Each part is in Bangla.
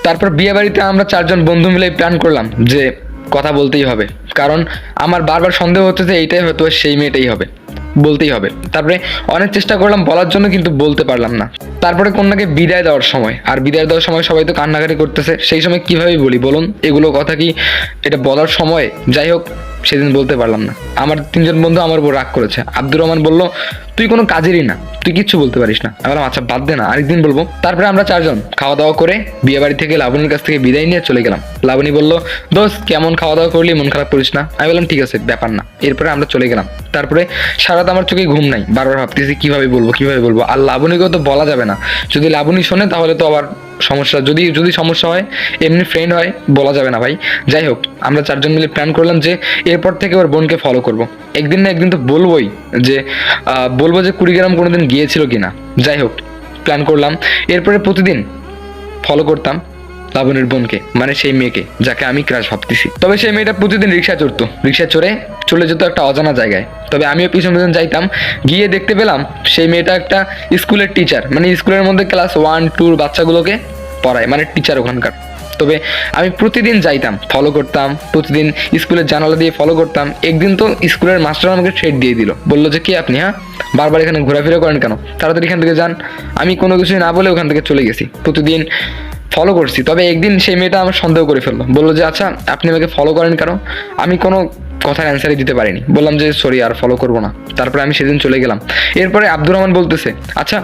তারপর বিয়ে বাড়িতে আমরা 4জন বন্ধু মিলে প্ল্যান করলাম যে কথা বলতেই হবে, কারণ আমার বারবার সন্দেহ হচ্ছে যে এইটাই হয়তো সেই মেয়েটাই হবে, বলতেই হবে। তারপরে অনেক চেষ্টা করলাম বলার জন্য, কিন্তু বলতে পারলাম না। তারপরে কন্যাকে বিদায় দেওয়ার সময়, আর বিদায় দেওয়ার সময় সবাই তো কান্নাকাটি করতেছে, সেই সময় কিভাবে বলি বলুন? এগুলো কথা কি এটা বলার সময়? যাই হোক, সেদিন বলতে পারলাম না। আমার 3জন বন্ধু আমার উপর রাগ করেছে। আব্দুর রহমান বলল, তুই কোনো কাজেরই না, তুই কিচ্ছু বলতে পারিস না। আমি বললাম আচ্ছা বাদ দে না, আরেকদিন বলবো। তারপরে আমরা 4জন খাওয়া দাওয়া করে বিয়ে বাড়ি থেকে লাবণীর কাছ থেকে বিদায় নিয়ে চলে গেলাম। লাবণী বলল, দোস্ত কেমন খাওয়া দাওয়া করলি, মন খারাপ করিস না? আমি বললাম ঠিক আছে, ব্যাপার না। এরপরে আমরা চলে গেলাম। তারপরে সারা রাত আমার চোখে ঘুম নাই, বারবার ভাবতেছি কিভাবে বলবো। আর লাবণীকেও তো বলা যাবে না, যদি লাবণী শোনে তাহলে তো আবার সমস্যা। যদি সমস্যা হয়, এমনি ফ্রেন্ড হয়, বলা যাবে না ভাই। যাই হোক, আমরা 4জন মিলে প্ল্যান করলাম যে এরপর থেকে ওর বোনকে ফলো করব। একদিন না একদিন তো বলবোই যে কুড়িগ্রাম কোনোদিন গিয়েছিল কিনা। যাই হোক, প্ল্যান করলাম। এরপরে প্রতিদিন ফলো করতাম লাবণীর বোনকে, মানে সেই মেয়েকে যাকে আমি ক্রাশ ভাবতেছি। তবে সেই মেয়েটা প্রতিদিন রিক্সা চড়তো, রিক্সা চড়ে চলে যেত একটা অজানা জায়গায়। তবে আমিও পিছন পিছন যাইতাম, গিয়ে দেখতে পেলাম সেই মেয়েটা একটা স্কুলের টিচার, মানে স্কুলের মধ্যে ক্লাস 1-2 বাচ্চাগুলোকে পড়ায়, মানে টিচার ওখানকার। তবে আমি প্রতিদিন যাইতাম, ফলো করতাম, প্রতিদিন স্কুলের জানালা দিয়ে ফলো করতাম। একদিন তো স্কুলের মাস্টার আমাকে থ্রেট দিয়ে দিল, বললো যে কি আপনি বারবার এখানে ঘোরাফেরা করেন কেন, তাড়াতাড়ি এখান থেকে যান। আমি কোনো কিছুই না বলে ওখান থেকে চলে গেছি, প্রতিদিন ফলো করছি। তবে একদিন সেই মেয়েটা আমার সন্দেহ করে ফেললো, বললো যে আচ্ছা আপনি আমাকে ফলো করেন কেন? আমি কোনো কথার অ্যান্সারই দিতে পারিনি, বললাম যে সরি আর ফলো করবো না। তারপরে আমি সেদিন চলে গেলাম। এরপরে আব্দুর রহমান বলতেছে, আচ্ছা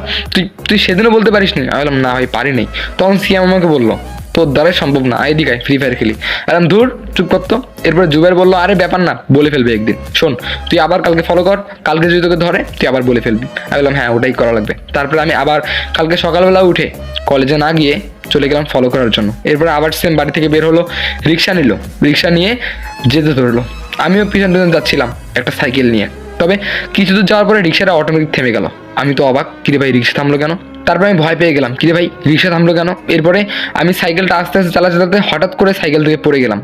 তুই সেদিনও বলতে পারিস নি? আমি বললাম না ভাই, পারিনি। তখন সিয়াম আমাকে বললো, তোর দ্বারাই সম্ভব না, আইডি গাই ফ্রি ফায়ার খেলি। আরাম ধুর, চুপ করতো। এরপরে জুবের বললো, আরে ব্যাপার না, বলে ফেলবে একদিন। শোন, তুই আবার কালকে ফলো কর, কালকে যদি তোকে ধরে তুই আবার বলে ফেলবি। আমি বললাম হ্যাঁ, ওটাই করা লাগবে। তারপরে আমি আবার কালকে সকালবেলা উঠে কলেজে না গিয়ে চলে গেলাম ফলো করার জন্য। এরপরে আবার সেম বাড়ি থেকে বের হলো, রিক্সা নিয়ে যেতে ধরলো। আমিও পিছন পিছন যাচ্ছিলাম একটা সাইকেল নিয়ে। তবে কিছু দূর যাওয়ার পরে রিক্সাটা অটোমেটিক থেমে গেল। আমি তো অবাক, কিরে ভাই রিক্সা থামলো কেন? তারপরে আমি ভয় পেয়ে গেলাম, কিরে ভাই রিক্সা থামলো কেন? এরপরে আমি সাইকেলটা আস্তে আস্তে চালাতে চালাতে হঠাৎ করে সাইকেল থেকে পড়ে গেলাম।